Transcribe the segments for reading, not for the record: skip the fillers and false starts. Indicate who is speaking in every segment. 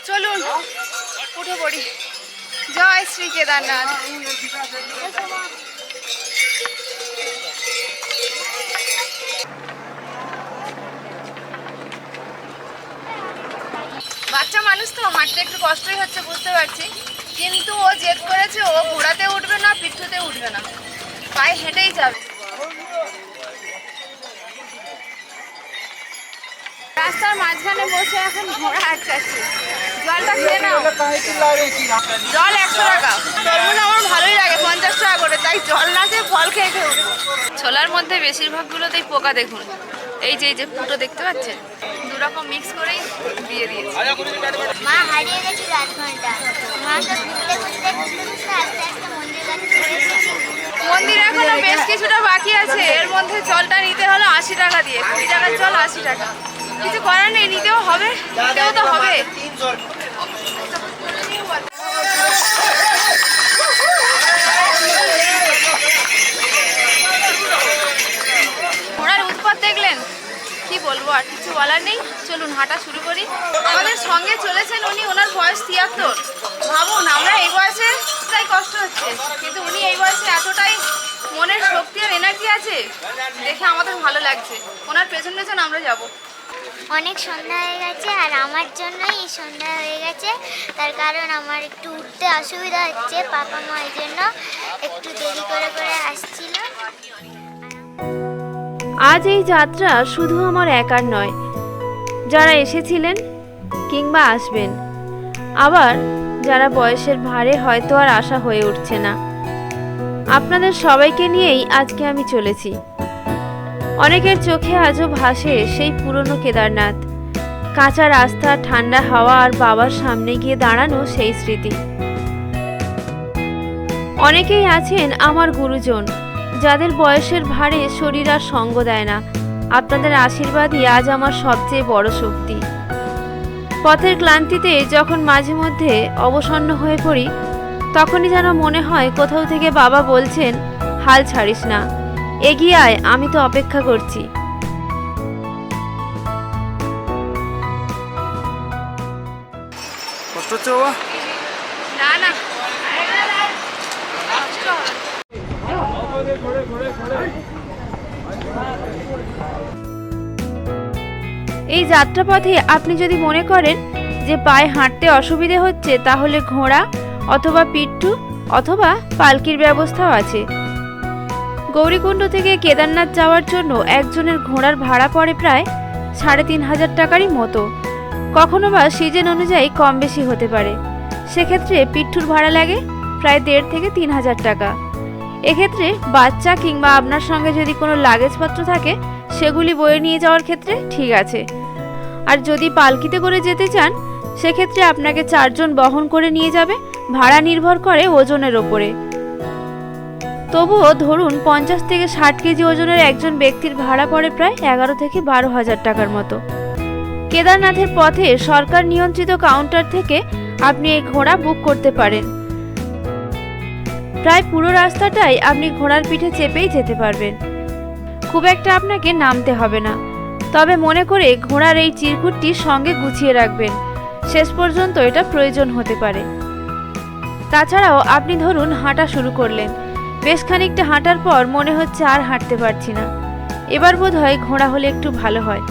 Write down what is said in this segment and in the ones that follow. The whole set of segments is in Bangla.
Speaker 1: চলুন উঠে পড়ি। জয় শ্রী কেদারনাথ। বাচ্চা মানুষ তো হাঁটতে একটু কষ্টই হচ্ছে বুঝতে পারছি, কিন্তু ও জেদ করেছে ও ঘোড়াতে উঠবে না, পিঠুতে উঠবে না, পায়ে হেঁটেই যাবে। রাস্তার মাঝখানে বসে এখন ঘোড়া আটকাচ্ছে। জলটা খেয়ে নাও। জল 100 টাকা। তরমুজ আমার ভালোই লাগে, 50 টাকা করে, তাই জল না খেয়ে ফল খেয়ে খেয়ে উঠবো। ছোলার মধ্যে বেশিরভাগগুলোতেই পোকা দেখুন। এই যে ফুটো দেখতে পাচ্ছেন, দুরকম মিক্স করেই দিয়ে দিয়েছি।
Speaker 2: মা হারিয়ে গেছিল 8 ঘন্টা। মা তো ঘুরতে ঘুরতে আস্তে আস্তে মন্দির কাছে চলে এসেছি।
Speaker 1: মন্দির এখনো বেশ কিছুটা বাকি আছে। এর মধ্যে জলটা নিতে হলো 80 টাকা দিয়ে। 20 টাকার জল 80 টাকা। কিছু করার নেই, নিতেও হবে, নিতেও তো হবে। ঘোড়ার উৎপাত দেখলেন, কি বলবো, আর কিছু বলার নেই। চলুন হাঁটা শুরু করি। আমাদের সঙ্গে চলেছেন উনি, ওনার বয়স 73। ভাবুন আমরা এই বয়সে তাই কষ্ট হচ্ছে, কিন্তু উনি এই বয়সে এতটাই মনের শক্তি আর এনার্জি আছে, দেখে আমাদের ভালো লাগছে। ওনার পেছন পেছন আমরা যাব।
Speaker 2: অনেক সন্ধ্যা হয়ে গেছে, আর আমার জন্যই এই সন্ধ্যা হয়ে গেছে। তার কারণ আমার একটু উঠতে অসুবিধা হচ্ছে, পাপা মা এই জন্য একটু দেরি করে করে আসছিল।
Speaker 3: আজ এই যাত্রা শুধু আমার একার নয়, যারা এসেছিলেন কিংবা আসবেন, আবার যারা বয়সের ভারে হয়তো আর আশা হয়ে উঠছে না, আপনাদের সবাইকে নিয়েই আজকে আমি চলেছি। অনেকের চোখে আজও ভাসে সেই পুরনো কেদারনাথ, কাঁচা রাস্তা, ঠান্ডা হাওয়া আর বাবার সামনে গিয়ে দাঁড়ানো সেই স্মৃতি। অনেকেই আছেন আমার গুরুজন, যাদের বয়সের ভারে শরীর আর সঙ্গ দেয় না। আপনাদের আশীর্বাদই আজ আমার সবচেয়ে বড় শক্তি। পথের ক্লান্তিতে যখন মাঝে মধ্যে অবসন্ন হয়ে পড়ি, তখনই যেন মনে হয় কোথাও থেকে বাবা বলছেন, হাল ছাড়িস না, এগিয়ে আয়, আমি তো অপেক্ষা করছি।
Speaker 4: কষ্ট হচ্ছে বাবা?
Speaker 1: না না,
Speaker 3: এই যাত্রাপথে আপনি যদি মনে করেন যে পায়ে হাঁটতে অসুবিধে হচ্ছে, তাহলে ঘোড়া অথবা পিঠু অথবা পালকির ব্যবস্থাও আছে। গৌরীকুণ্ড থেকে কেদারনাথ যাওয়ার জন্য একজনের ঘোড়ার ভাড়া পড়ে প্রায় 3500 টাকারই মতো। কখনো বা সিজন অনুযায়ী কম বেশি হতে পারে। সেক্ষেত্রে পিঠুর ভাড়া লাগে প্রায় 1500 থেকে 3000 টাকা। এক্ষেত্রে বাচ্চা কিংবা আপনার সঙ্গে যদি কোনো লাগেজপত্র থাকে, সেগুলি বয়ে নিয়ে যাওয়ার ক্ষেত্রে ঠিক আছে। আর যদি পালকিতে করে যেতে চান, সেক্ষেত্রে আপনাকে 4 জন বহন করে নিয়ে যাবে। ভাড়া নির্ভর করে ওজনের ওপরে। তবুও ধরুন 50 থেকে 60 কেজি ওজনের একজন ব্যক্তির ভাড়া পড়ে প্রায় 11 থেকে 12,000 টাকার মতো। কেদারনাথের পথে সরকার নিয়ন্ত্রিত কাউন্টার থেকে আপনি এই ঘোড়া বুক করতে পারেন। প্রায় পুরো রাস্তাটাই আপনি ঘোড়ার পিঠে চেপেই যেতে পারবেন। খুব একটা আপনাকে নামতে হবে না। তবে মনে করে ঘোড়ার এই চিরকুটটি সঙ্গে গুছিয়ে রাখবেন, শেষ পর্যন্ত এটা প্রয়োজন হতে পারে। তাছাড়াও আপনি ধরুন হাঁটা শুরু করলেন, বেশ খানিকটা হাঁটার পর মনে হচ্ছে আর হাঁটতে পারছি না, এবার বোধহয় ঘোড়া হলে একটু ভালো হয়।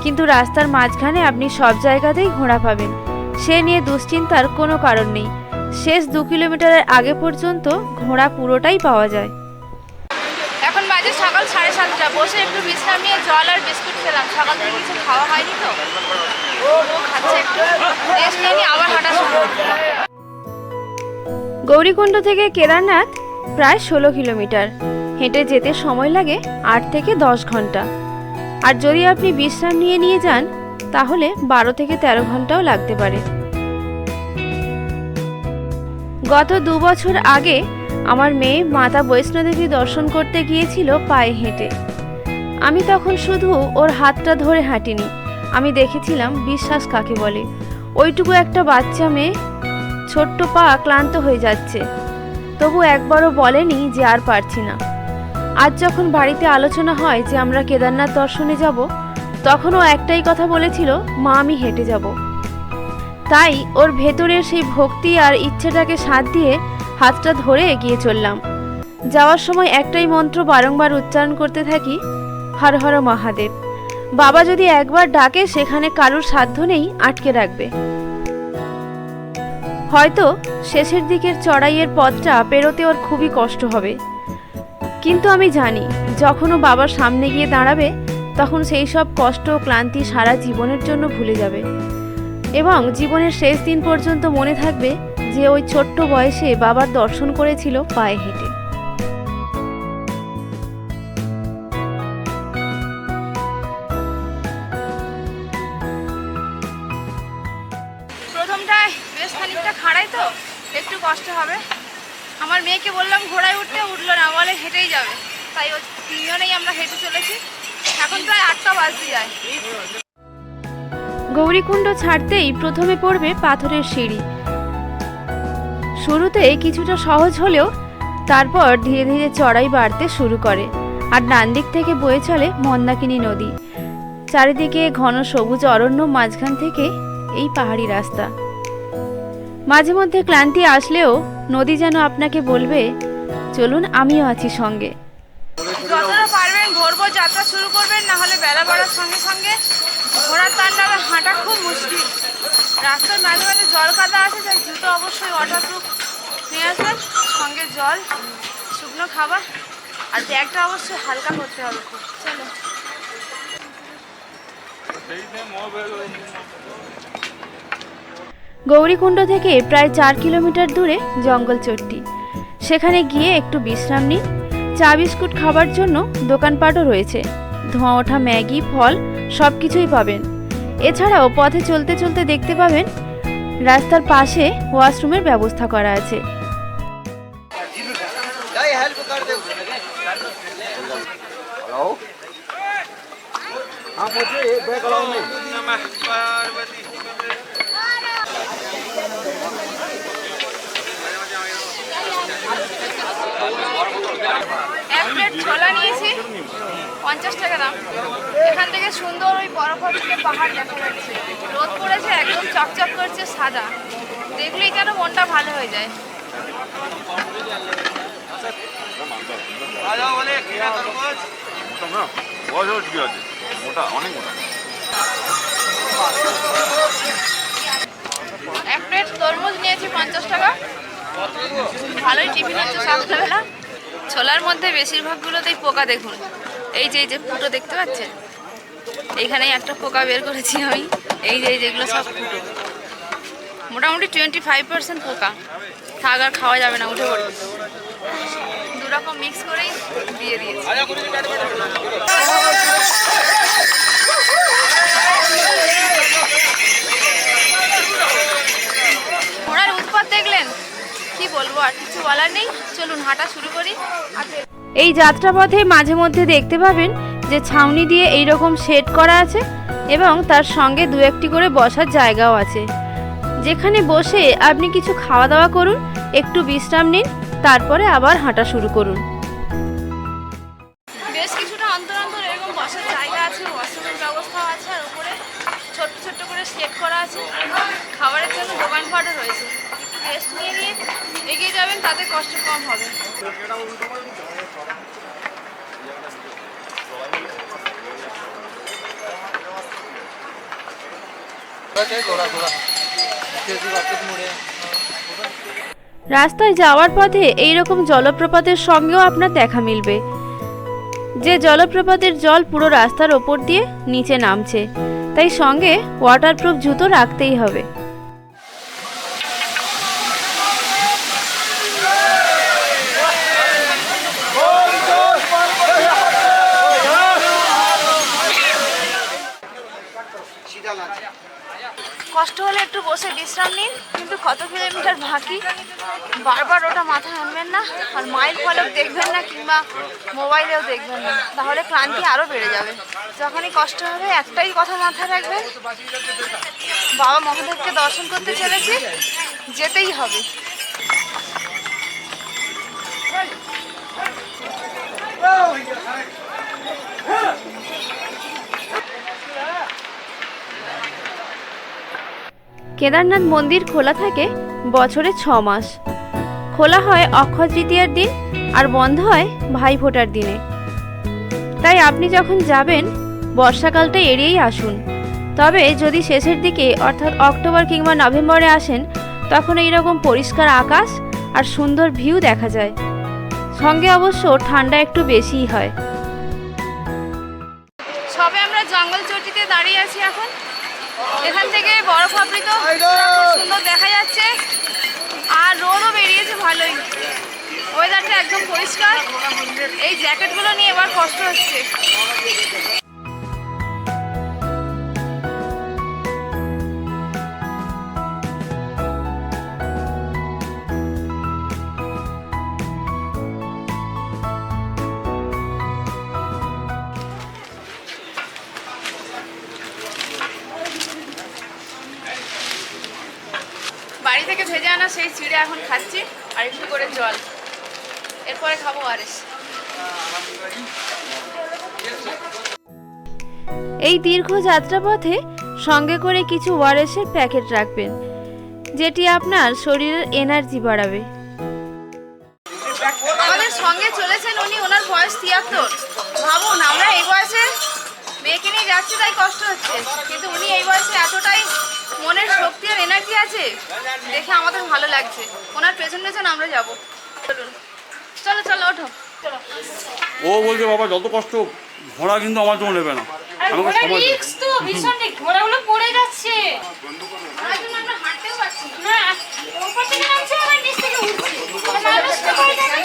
Speaker 3: কিন্তু রাস্তার মাঝখানে আপনি সব জায়গাতেই ঘোড়া পাবেন, সে নিয়ে দুশ্চিন্তার কোনো কারণ নেই। শেষ 2 কিলোমিটারের আগে পর্যন্ত ঘোড়া পুরোটাই পাওয়া যায়।
Speaker 1: এখন বাজে সকাল 7:30। বসে একটু বিশ্রাম নিয়ে জল আর বিস্কুট খেলাম। সকাল থেকে কিছু খাওয়া হয়নি তো, ও খাচ্ছে একটু, রেস্ট নিয়ে আবার হাঁটা শুরু।
Speaker 3: গৌরীকুণ্ড থেকে কেদারনাথ প্রায় 16 কিলোমিটার। হেঁটে যেতে সময় লাগে 8 থেকে 10 ঘন্টা। আর যদি আপনি বিশ্রাম নিয়ে যান, তাহলে 12 থেকে 13 ঘন্টাও লাগতে পারে। গত 2 বছর আগে আমার মেয়ে মাতা বৈষ্ণোদেবী দর্শন করতে গিয়েছিল পায়ে হেঁটে। আমি তখন শুধু ওর হাতটা ধরে হাঁটিনি, আমি দেখেছিলাম বিশ্বাস কাকে বলে। ওইটুকু একটা বাচ্চা মেয়ে, ছোট্ট পা ক্লান্ত হয়ে যাচ্ছে, তবু একবারও বলেনি যে আর পারছি না। আজ যখন বাড়িতে আলোচনা হয় যে আমরা কেদারনাথ দর্শনে যাব, তখনও একটাই কথা বলেছিল, মা আমি হেঁটে যাব। তাই ওর ভেতরের সেই ভক্তি আর ইচ্ছেটাকে সাথ দিয়ে হাতটা ধরে এগিয়ে চললাম। যাওয়ার সময় একটাই মন্ত্র বারংবার উচ্চারণ করতে থাকি, হর হর মহাদেব। বাবা যদি একবার ডাকে সেখানে কারুর সাধ্য নেই আটকে রাখবে। হয়তো শেষের দিকের চড়াইয়ের পথটা পেরোতে ওর খুবই কষ্ট হবে, কিন্তু আমি জানি যখন ও বাবার সামনে গিয়ে দাঁড়াবে তখন সেই সব কষ্ট ও ক্লান্তি সারা জীবনের জন্য ভুলে যাবে এবং জীবনের শেষ দিন পর্যন্ত মনে থাকবে যে ওই ছোট্ট বয়সে বাবার দর্শন করেছিল পায়ে হেঁটে।
Speaker 1: প্রথমটায় বেশ খানিকটা খাড়াই তো একটু কষ্ট হবে। আমার মেয়েকে বললাম ঘোড়ায় উঠতে, উঠলো না, বলে হেঁটেই যাবে। তাই ও তিনজনেই আমরা হেঁটে চলেছি। এখন প্রায় 8টা বাজতে যায়।
Speaker 3: গৌরীকুণ্ড ছাড়তেই প্রথমে পড়বে পাথরের সিঁড়ি। শুরুতে কিছুটা সহজ হলেও তারপর ধীরে ধীরে চড়াই বাড়তে শুরু করে আর ডান দিক থেকে বয়ে চলে মন্দাকিনী নদী। চারিদিকে ঘন সবুজ অরণ্য, মাঝখান থেকে এই পাহাড়ি রাস্তা। মাঝে মধ্যে ক্লান্তি আসলেও নদী যেন আপনাকে বলবে, চলুন আমিও আছি সঙ্গে।
Speaker 1: যতটা পারবেন ভোর ভোর যাত্রা শুরু করবেন, না হলে বেলা বাড়ার সঙ্গে সঙ্গে ঘোড়ার তাণ্ডবে হাঁটা খুব মুশকিল। রাস্তার মাঝে মাঝে জল কাদা আছে, তাই জুতো অবশ্যই ওয়াটারপ্রুফ নিয়ে আসবেন, সঙ্গে জল, শুকনো খাবার, আর ব্যাগটা অবশ্যই হালকা করতে হবে খুব। চলো।
Speaker 3: গৌরীকুণ্ড থেকে প্রায় 4 কিলোমিটার দূরে জঙ্গলচট্টি। সেখানে গিয়ে একটু বিশ্রাম নিন। চা বিস্কুট খাবার জন্য দোকানপাটও রয়েছে। ধোঁয়া ওঠা ম্যাগি, ফল সব কিছুই পাবেন। এছাড়াও পথে চলতে চলতে দেখতে পাবেন রাস্তার পাশে ওয়াশরুমের ব্যবস্থা করা আছে।
Speaker 1: এক প্লেট ছোলা নিয়েছি, 50 টাকা দাম। এখান থেকে সুন্দর ওই বরফাচ্ছন্ন পাহাড় দেখা যাচ্ছে। রোদ পড়েছে, একদম চকচক করছে সাদা, দেখলেই যেন মনটা ভালো হয়ে যায়। এক প্লেট তরমুজ নিয়েছি 50 টাকা। ভালোই টিফিন হচ্ছে সকালবেলা। ছোলার মধ্যে বেশিরভাগগুলোতেই পোকা, দেখুন এই যে ফুটো দেখতে পাচ্ছেন, এইখানেই একটা পোকা বের করেছি আমি। এই যে যেগুলো সব ফুটো, মোটামুটি 25% পোকা। থাক আর খাওয়া যাবে না, উঠে পড়ে। দুরকম মিক্স করেই দিয়ে দিয়েছি। ঘোড়ার উৎপাত দেখলেন, কি বলবো, আর কিছু বলার নেই। চলুন হাঁটা শুরু করি।
Speaker 3: এই যাত্রাপথে মাঝে মধ্যে দেখতে পাবেন যে ছাউনি দিয়ে এই রকম শেড করা আছে এবং তার সঙ্গে দু একটি করে বসার জায়গাও আছে, যেখানে বসে আপনি কিছু খাওয়া দাওয়া করুন, একটু বিশ্রাম নিন, তারপরে আবার হাঁটা শুরু করুন।
Speaker 1: বেশ কিছুটা অন্তর অন্তর এরকম বসার জায়গা আছে, ওয়াশরুমের ব্যবস্থাও আছে, আর উপরে ছোট্ট ছোট্ট করে শেড করা আছে। খাবারের জন্য দোকানপাটও রয়েছে। একটু রেস্ট নিয়ে নিয়ে এগিয়ে যাবেন, তাতে কষ্ট কম হবে।
Speaker 3: রাস্তায় যাওয়ার পথে এই রকম জলপ্রপাতের সঙ্গেও আপনার দেখা মিলবে, যে জলপ্রপাতের জল পুরো রাস্তার ওপর দিয়ে নিচে নামছে, তাই সঙ্গে ওয়াটারপ্রুফ জুতো রাখতেই হবে।
Speaker 1: কষ্ট হলে একটু বসে বিশ্রাম নিন, কিন্তু কত কিলোমিটার বাকি বারবার ওটা মাথায় আনবেন না, আর মাইল ফলক দেখবেন না, কিংবা মোবাইলেও দেখবেন না, তাহলে ক্লান্তি আরও বেড়ে যাবে। যখনই কষ্ট হবে একটাই কথা মাথায় রাখবেন, বাবা মহাদেবকে দর্শন করতে চলেছি, যেতেই হবে।
Speaker 3: কেদারনাথ মন্দির খোলা থাকে বছরে 6 মাস। খোলা হয় অক্ষয় তৃতীয়ার দিন আর বন্ধ হয় ভাইফোঁটার দিনে। তাই আপনি যখন যাবেন বর্ষাকালটা এড়িয়েই আসুন। তবে যদি শেষের দিকে অর্থাৎ অক্টোবর কিংবা নভেম্বরে আসেন তখন এইরকম পরিষ্কার আকাশ আর সুন্দর ভিউ দেখা যায়। সঙ্গে অবশ্য ঠান্ডা একটু বেশিই হয়।
Speaker 1: সবে আমরা জঙ্গল চটিতে দাঁড়িয়ে আছি এখন। এখান থেকে বরফ আবৃত সুন্দর দেখা যাচ্ছে আর রোদও বেরিয়েছে ভালোই। ওয়েদারটা একদম পরিষ্কার। এই জ্যাকেটগুলো নিয়ে এবার কষ্ট হচ্ছে। বাড়ি থেকে ভেজে আনা সেই চিড়ে এখন খাচ্ছি আর একটু করে জল, এরপরে খাবো আরএস।
Speaker 3: এই দীর্ঘ যাত্রাপথে সঙ্গে করে কিছু ওআরএসের প্যাকেট রাখবেন, যেটি আপনার শরীরের এনার্জি বাড়াবে।
Speaker 1: আমাদের সঙ্গে চলেছেন উনি, ওনার বয়স 73। ভাবুন আমরা এই বয়সে মেয়েকে নিয়ে যাচ্ছি তাই কষ্ট হচ্ছে, কিন্তু উনি এই বয়সে এতটাই মনের শক্তি আর এনার্জি আছে দেখে আমাদের ভালো লাগছে। ওনার পেছন পেছন আমরা যাবো। চলুন, চলো চলো ওঠো।
Speaker 4: ও বলছে বাবা যত কষ্ট ঘোড়া কিন্তু আমার জন্য নেবে না। আমাকে সময় দিন।
Speaker 5: তো ভীষণ ঘোড়াগুলো পড়ে যাচ্ছে।
Speaker 1: ওনার জন্য আমরা হাঁটতেও পারছি না।
Speaker 5: না উপর থেকে নামছে আবার নিচ থেকে উঠছে। মানুষ তো পড়ে যাবে।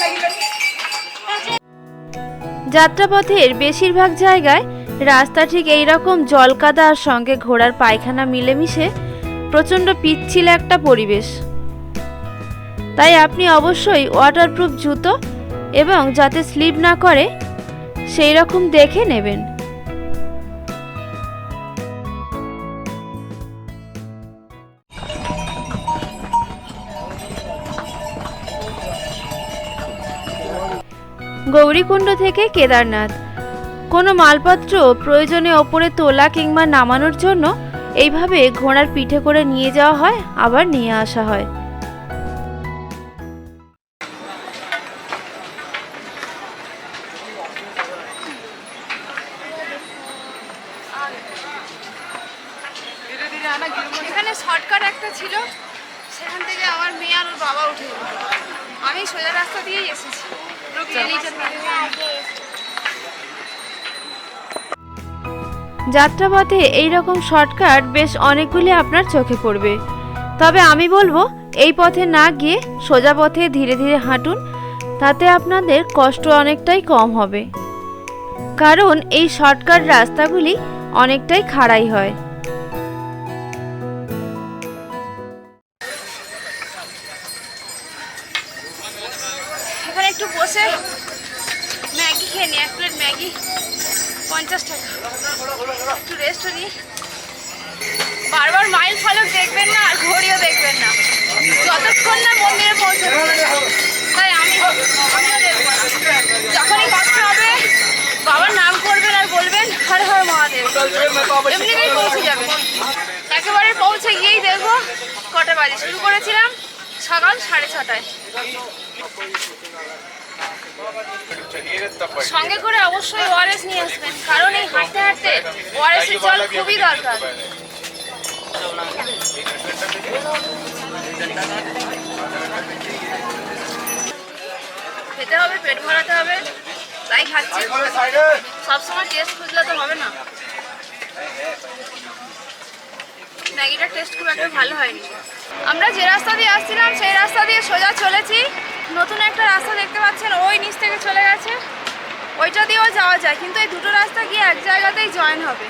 Speaker 3: যাত্রাপথের বেশিরভাগ জায়গায় রাস্তা ঠিক এই রকম জলকাদা আর সঙ্গে ঘোড়ার পায়খানা মিলেমিশে প্রচণ্ড পিচ্ছিল একটা পরিবেশ। তাই আপনি অবশ্যই ওয়াটারপ্রুফ জুতো এবং যাতে স্লিপ না করে সেই রকম দেখে নেবেন। গৌরীকুণ্ড থেকে কেদারনাথ কোনো মালপত্র প্রয়োজনে ওপরে তোলা কিংবা নামানোর জন্য এইভাবে ঘোড়ার পিঠে করে নিয়ে যাওয়া হয়, আবার নিয়ে আসা হয়।
Speaker 1: এখানে শর্টকাট একটা ছিল, সেখান থেকে আমার মেয়ে আর ওর বাবা উঠে গেল। আমি সোজা রাস্তা দিয়েই এসেছি।
Speaker 3: যাত্রাপথে এই রকম শর্টকাট বেশ অনেকগুলি আপনার চোখে পড়বে, তবে আমি বলবো এই পথে না গিয়ে সোজা পথে ধীরে ধীরে হাঁটুন, তাতে আপনাদের কষ্ট অনেকটাই কম হবে। কারণ এই শর্টকাট রাস্তাগুলি অনেকটাই খাড়াই হয়।
Speaker 1: এখানে একটু বসে ম্যাগি খেয়ে নিই, 1 প্লেট ম্যাগি 50 টাকা। একটু রেস্টও নিই। বারবার মাইল ফলক দেখবেন না আর ঘড়িও দেখবেন না, যতক্ষণ না মন্দিরে পৌঁছবে। তাই আমিও দেখবো না। যখনই কষ্ট হবে বাবার নাম করবেন আর বলবেন হর হর মহাদেব, এমনিতেই পৌঁছে যাবে। একেবারে পৌঁছে গিয়েই দেখবো কটা বাজে। শুরু করেছিলাম সকাল 6:30টায়। সঙ্গে করে অবশ্যই ওআরএস নিয়ে আসবেন, কারণ এই হাঁটতে হাঁটতে ওআরএস এর জল খুবই দরকার। খেতে হবে, পেট ভরাতে হবে, তাই খাচ্ছি। সবসময় টেস্ট খুঁজলে তো হবে না। ম্যাগিটা টেস্ট খুব একটা ভালো হয়নি। আমরা যে রাস্তা দিয়ে আসছিলাম সেই রাস্তা দিয়ে সোজা চলেছি। নতুন একটা রাস্তা দেখতে পাচ্ছেন, ওই নিচ থেকে চলে গেছে, ওইটা দিয়েও যাওয়া যায়, কিন্তু এই দুটো রাস্তা গিয়ে এক জায়গাতেই জয়েন হবে।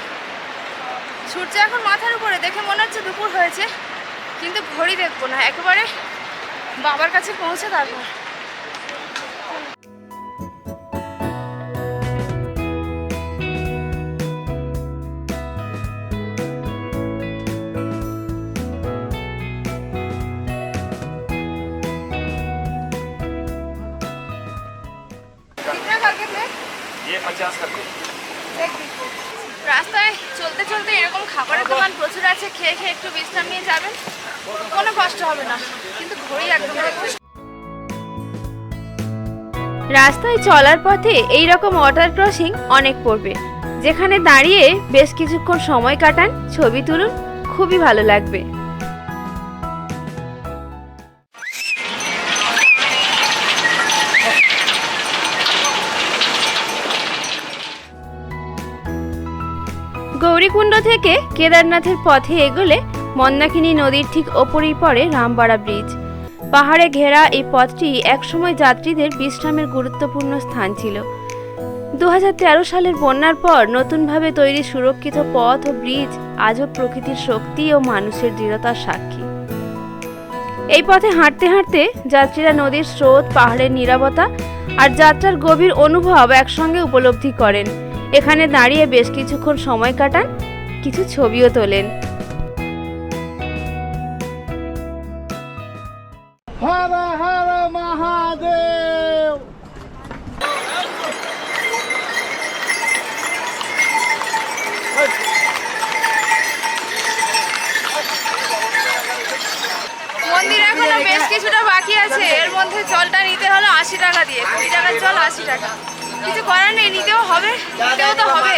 Speaker 1: সূর্য এখন মাথার উপরে, দেখে মনে হচ্ছে দুপুর হয়েছে, কিন্তু ঘড়ি দেখবো না, একেবারে বাবার কাছে পৌঁছে তারপর। রাস্তায় চলতে চলতে এরকম খাবারের দোকান প্রচুর আছে, খেয়ে খেয়ে একটু বিশ্রাম নিয়ে যাবেন। কোনো কষ্ট হবে না, কিন্তু ঘড়ি একদম দেখবে।
Speaker 3: রাস্তায় চলার পথে এই রকম ওয়াটার ক্রসিং অনেক পড়বে, যেখানে দাঁড়িয়ে বেশ কিছুক্ষণ সময় কাটান, ছবি তুলুন, খুবই ভালো লাগবে। গৌরীকুণ্ড থেকে কেদারনাথের পথে এগোলে মন্দাকিনী নদীর ঠিক ওপরেই পড়ে রামবাড়া ব্রিজ। পাহাড়ে ঘেরা এই পথটি একসময় যাত্রীদের বিশ্রামের গুরুত্বপূর্ণ স্থান ছিল। 2013 সালের বন্যার পর নতুনভাবে তৈরি সুরক্ষিত পথ ও ব্রিজ আজও প্রকৃতির শক্তি ও মানুষের দৃঢ়তার সাক্ষী। এই পথে হাঁটতে হাঁটতে যাত্রীরা নদীর স্রোত, পাহাড়ের নীরবতা আর যাত্রার গভীর অনুভব একসঙ্গে উপলব্ধি করেন। এখানে দাঁড়িয়ে বেশ কিছুক্ষণ সময় কাটান, কিছু ছবিও তোলেন।
Speaker 6: হর হর মহাদেব।
Speaker 1: মন্দির এখনো বেশ কিছুটা বাকি আছে। এর মধ্যে জলটা নিতে হলো 80 টাকা দিয়ে। 20 টাকার জল 80 টাকা। কিছু করার নেই, নিতেও হবে, নিতেও তো হবে।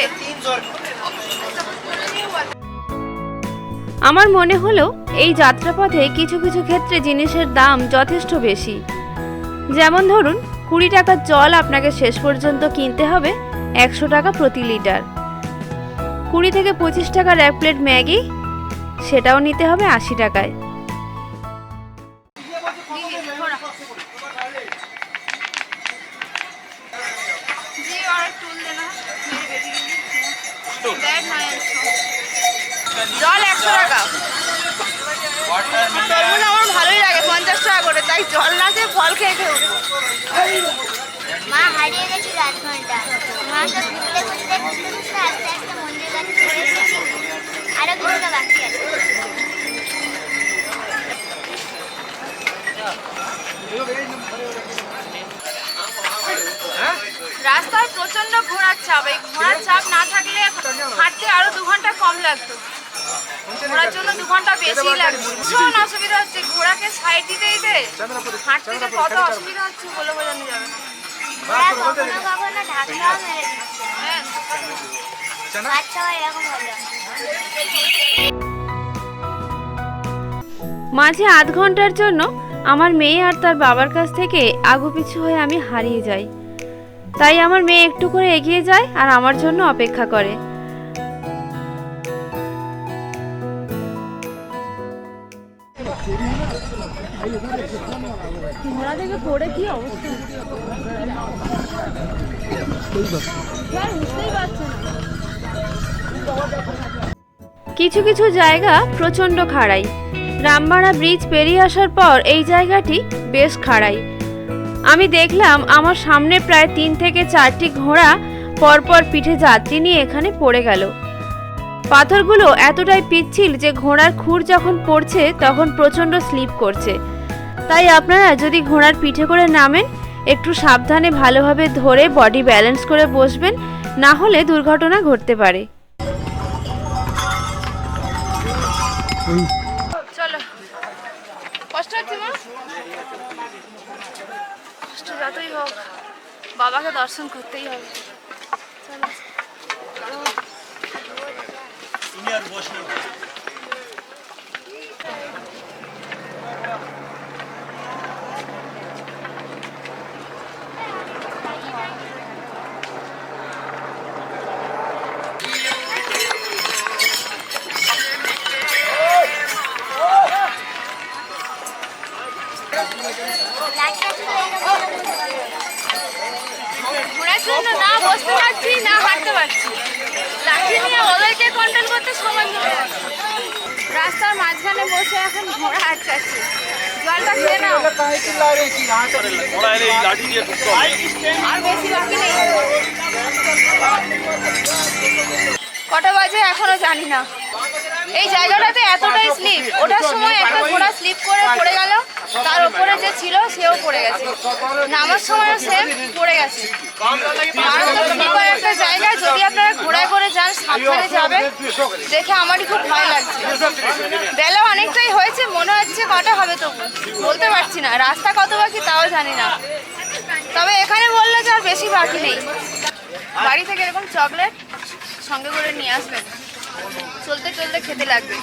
Speaker 3: আমার মনে হলো এই যাত্রাপথে কিছু কিছু ক্ষেত্রে জিনিসের দাম যথেষ্ট বেশি। যেমন ধরুন 20 টাকার জল আপনাকে শেষ পর্যন্ত কিনতে হবে 100 টাকা প্রতি লিটার। 20 থেকে 25 টাকার এক প্লেট ম্যাগি, সেটাও নিতে হবে 80 টাকায়।
Speaker 1: জল 100 টাকা। তরমুজ আমার ভালোই লাগে, 50 টাকা করে, তাই জল না খেয়ে ফল খেয়ে খেয়ে উঠবো।
Speaker 2: মা হারিয়ে গেছিল 8 ঘন্টা। মা তো ঘুরতে ঘুরতে আস্তে আস্তে মন্দির কাছে চলে এসেছি। আরো কিছুটা বাকি আছে।
Speaker 1: রাস্তায় প্রচন্ড ঘোড়ার চাপ। এই ঘোড়ার চাপ না থাকলে হাঁটতে আরো 2 ঘন্টা কম লাগতো। ঘোড়ার জন্য 2 ঘন্টা বেশি লাগছে। ভীষণ অসুবিধা হচ্ছে, ঘোড়াকে সাইড দিতে দিতে হাঁটতে যে কত অসুবিধা হচ্ছে বলে বোঝানো যাবে না।
Speaker 2: ওরা কখনো কখনো ধাক্কাও মেরে দিচ্ছে।
Speaker 1: হ্যাঁ,
Speaker 2: বাচ্চা এরকম হলো।
Speaker 3: মাঝে আধ ঘন্টার জন্য আমার মেয়ে আর তার বাবার কাছ থেকে আগুপিছু হয়ে আমি হারিয়ে যাই। তাই আমার মেয়ে একটু করে এগিয়ে যায় আর আমার জন্য অপেক্ষা করে। ঘোড়া থেকে পড়ে কি অবস্থা, বুঝতেই পারছে না। কিছু কিছু জায়গা প্রচণ্ড খাড়াই। রামবাড়া ব্রিজ পেরিয়ে আসার পর এই জায়গাটি বেশ খাড়াই। আমি দেখলাম আমার সামনে প্রায় 3 থেকে 4টি ঘোড়া পরপর পিঠে যাত্রী নিয়ে এখানে পড়ে গেল। পাথরগুলো এতটাই পিচ্ছিল যে ঘোড়ার খুর যখন পড়ছে তখন প্রচণ্ড স্লিপ করছে। তাই আপনারা যদি ঘোড়ার পিঠে করে নামেন, একটু সাবধানে ভালোভাবে ধরে বডি ব্যালেন্স করে বসবেন, না হলে দুর্ঘটনা ঘটতে পারে।
Speaker 1: চলো। কষ্ট হচ্ছে মা? কষ্ট যতই হোক, বাবাকে দর্শন করতেই হবে। চলো। ঘোড়ার জন্য না বসতে পারছি না হাঁটতে পারছি। লাঠি নিয়ে ওদেরকে কন্ট্রোল করতে সময় চলে যাচ্ছে। রাস্তার মাঝখানে বসে এখন ঘোড়া আটকাচ্ছে। জলটা খেয়ে নাও।
Speaker 4: ঘোড়া এলে এই লাঠি দিয়ে ঢুকতে হবে।
Speaker 1: আর বেশি বাকি নেই। কটা বাজে এখনো জানি না। এই জায়গাটাতে এতটাই স্লিপ। ওঠার সময় একটা ঘোড়া স্লিপ করে পড়ে গেল, তার উপরে যে ছিল সেও পড়ে গেছে, নামার সময়ও সে পড়ে গেছে। মারাত্মক একটা জায়গায় যদি আপনারা ঘোড়ায় করে যান সাবধানে যাবেন, দেখে আমারই খুব ভয় লাগছে। বেলা অনেকটাই হয়েছে, মনে হচ্ছে কটা হবে তবু বলতে পারছি না, রাস্তা কত বাকি তাও জানি না। তবে এখানে বললে যে আর বেশি বাকি নেই। বাড়ি থেকে এরকম চকলেট সঙ্গে করে নিয়ে আসবেন, চলতে চলতে খেতে লাগবে।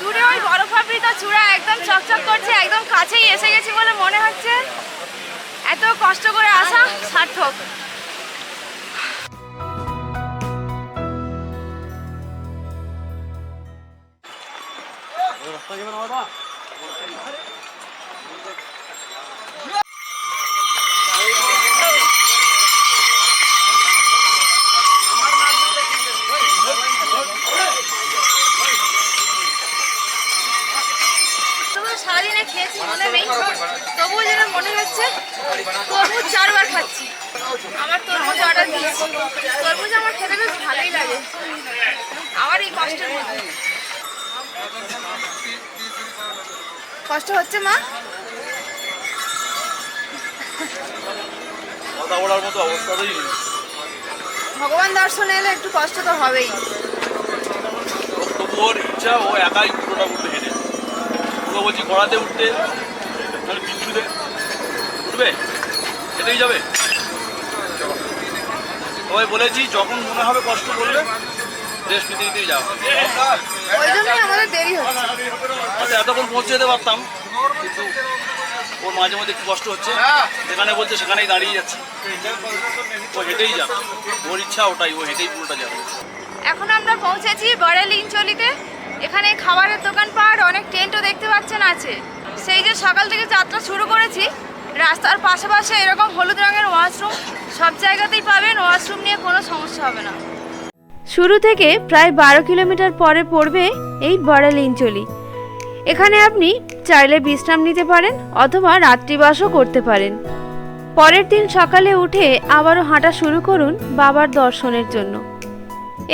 Speaker 1: দূরে ওই বরফাবৃত চূড়া একদম চকচক করছে, একদম কাছেই এসে গেছি বলে মনে হচ্ছে। এত কষ্ট করে আসা সার্থক। সারাদিনে খেয়েছি মনে নেই, তবুও যেন মনে হচ্ছে তরমুজ 4 বার খাচ্ছি। আমার তরমুজ অর্ডার দিয়েছি, তরমুজ আমার খেতে বেশ ভালোই লাগে। আমার এই কষ্টের মধ্যে কষ্ট হচ্ছে মা, ভগবান দর্শনে এলে একটু কষ্ট তো হবেই।
Speaker 4: তবু ওর ইচ্ছা, ও একাই পুরোটা উঠবে হেঁটে। ওকে বলছি গড়াতে উঠতে, তাহলে বিদ্যুতে উঠবে, হেঁটেই যাবে। সবাই বলেছি যখন মনে হবে কষ্ট করবে রেস্ট নিতে নিতেই যাও।
Speaker 1: ওই জন্যই আমাদের দেরি হচ্ছে।
Speaker 4: আচ্ছা এতক্ষণ পৌঁছে যেতে পারতাম, কিন্তু ওর মাঝে মধ্যে একটু কষ্ট হচ্ছে, যেখানে বলছে সেখানেই দাঁড়িয়ে যাচ্ছে। ও হেঁটেই যাবে, ওর ইচ্ছা ওটাই, ও হেঁটেই পুরোটা যাবে।
Speaker 1: এখন আমরা পৌঁছেছি বড়ালিঞ্চলিতে। এখানে খাবারের দোকানপাট, অনেক টেন্টও দেখতে পাচ্ছেন আছে। সেই যে সকাল থেকে যাত্রা শুরু করেছি, রাস্তার পাশে পাশে এরকম হলুদ রঙের ওয়াশরুম সব জায়গাতেই পাবেন, ওয়াশরুম নিয়ে কোনো সমস্যা হবে না।
Speaker 3: শুরু থেকে প্রায় 12 কিলোমিটার পরে পড়বে এই বড়ালিঞ্চলি। এখানে আপনি চাইলে বিশ্রাম নিতে পারেন অথবা রাত্রিবাসও করতে পারেন। পরের দিন সকালে উঠে আবারও হাঁটা শুরু করুন বাবার দর্শনের জন্য।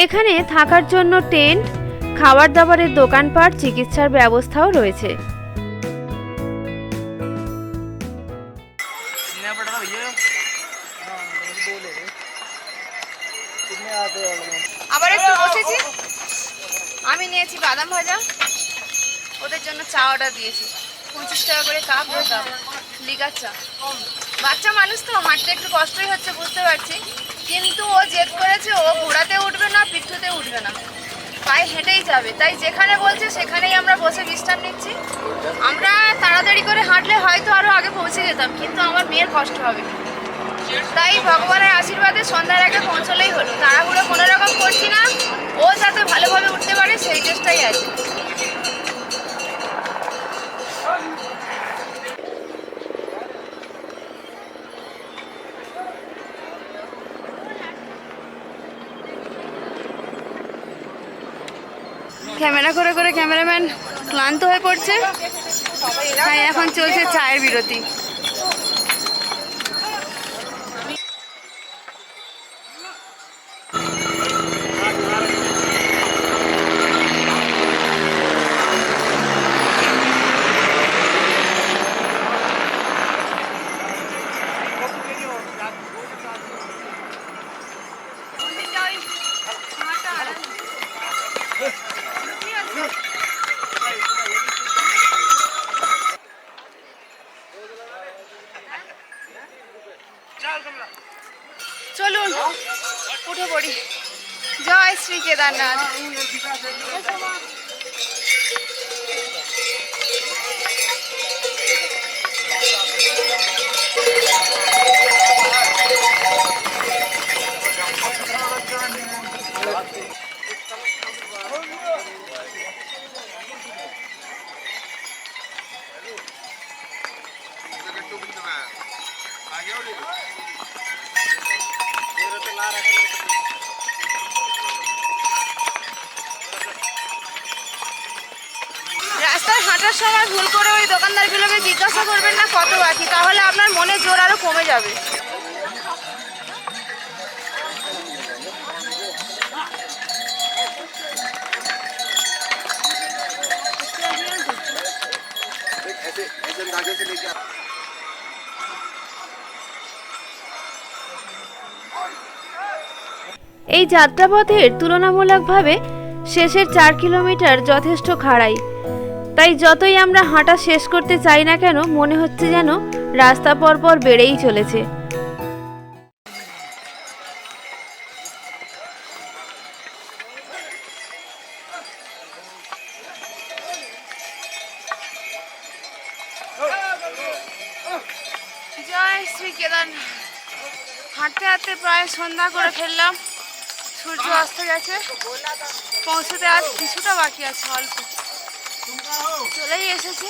Speaker 3: এখানে থাকার জন্য টেন্ট, খাবার দাবারের দোকানপাট, চিকিৎসার ব্যবস্থাও রয়েছে।
Speaker 1: আবার একটু বসেছি, আমি নিয়েছি বাদাম ভাজা, ওদের জন্য চা অর্ডার দিয়েছি। 25 টাকা করে কাপ, লিগার চা। বাচ্চা মানুষ তো হাঁটতে একটু কষ্টই হচ্ছে বুঝতে পারছি, কিন্তু ও জেদ করেছে, ও ঘোড়াতে উঠবে না, পিঠুতে উঠবে না, পায়ে হেঁটেই যাবে। তাই যেখানে বলছে সেখানেই আমরা বসে বিশ্রাম নিচ্ছি। আমরা তাড়াতাড়ি করে হাঁটলে হয়তো আরও আগে পৌঁছে যেতাম, কিন্তু আমার মেয়ের কষ্ট হবে। তাই ভগবানের আশীর্বাদে সন্ধ্যার আগে পৌঁছলেই হলো। তাড়াহুড়ো কোনো রকম করছি না, ও যাতে ভালোভাবে উঠতে পারে সেই চেষ্টাই আছে। ক্যামেরা করে করে ক্যামেরাম্যান ক্লান্ত হয়ে পড়ছে, তাই এখন চলছে চায়ের বিরতি। চলুন উঠে পড়ি। জয় শ্রী কেদারনাথ। কেনার সময় ভুল করে ওই দোকানদারগুলোকে জিজ্ঞাসা করবেন না কত বাকি, তাহলে আপনার মনের জোর আরো কমে যাবে।
Speaker 3: এই যাত্রাপথের তুলনামূলকভাবে শেষের 4 কিলোমিটার যথেষ্ট খাড়াই, তাই যতই আমরা হাঁটা শেষ করতে চাই না কেন মনে হচ্ছে যেন রাস্তা পরপর বেড়েই চলেছে।
Speaker 1: জয় শ্রী কেদারনাথ। হাঁটতে হাঁটতে প্রায় সন্ধ্যা করে ফেললাম, সূর্য অস্ত গেছে। পৌঁছতে আজ কিছুটা বাকি আছে, অল্প চলেই এসেছি।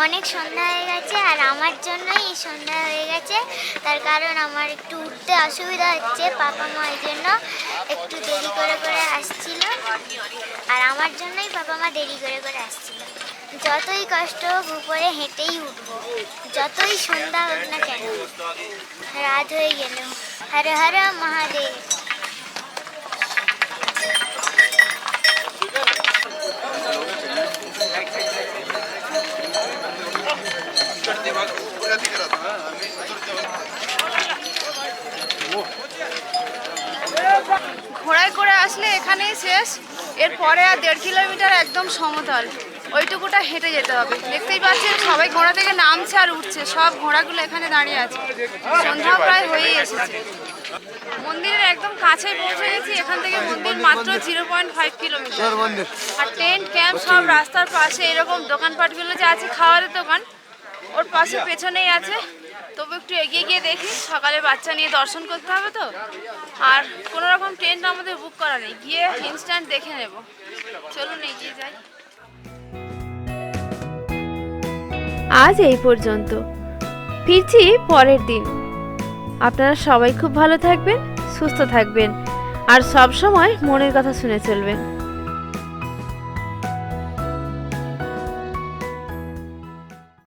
Speaker 2: অনেক সন্ধ্যা হয়ে গেছে আর আমার জন্যই এই সন্ধ্যা হয়ে গেছে, তার কারণ আমার একটু উঠতে অসুবিধা হচ্ছে, পাপা মা এই জন্য একটু দেরি করে করে আসছিল, আর আমার জন্যই পাপা মা দেরি করে করে আসছিল। যতই কষ্ট হোক উপরে হেঁটেই উঠবো, যতই সন্ধ্যা হোক না কেন, রাত হয়ে গেল। হর হর মহাদেব।
Speaker 1: ঘোড়ায় করে আসলে এখানেই শেষ, এরপরে আর 1.5 কিলোমিটার একদম সমতল, ওইটুকুটা হেঁটে যেতে হবে। দেখতেই পাচ্ছেন সবাই ঘোড়া থেকে নামছে আর উঠছে, সব ঘোড়াগুলো এখানে দাঁড়িয়ে আছে। সন্ধ্যা প্রায় হয়েই এসেছে। মন্দিরের একদম কাছেই পৌঁছে গেছি। এখান থেকে মন্দির মাত্র 0.5 কিলোমিটার। আর টেন্ট ক্যাম্প সব রাস্তার পাশে, এরকম দোকানপাটগুলো যে আছে খাবারের দোকান ওর পাশে পেছনেই আছে। তবু একটু এগিয়ে গিয়ে দেখি, সকালে বাচ্চা নিয়ে দর্শন করতে হবে তো, আর কোনো রকম টেন্ট আমাদের বুক করা নেই, গিয়ে ইনস্ট্যান্ট দেখে নেব। চলুন এগিয়ে যাই।
Speaker 3: আজ এই পর্যন্ত, ফিরছি পরের দিন। আপনারা সবাই খুব ভালো থাকবেন, সুস্থ থাকবেন আর সব সময় মনের কথা শুনে চলবেন।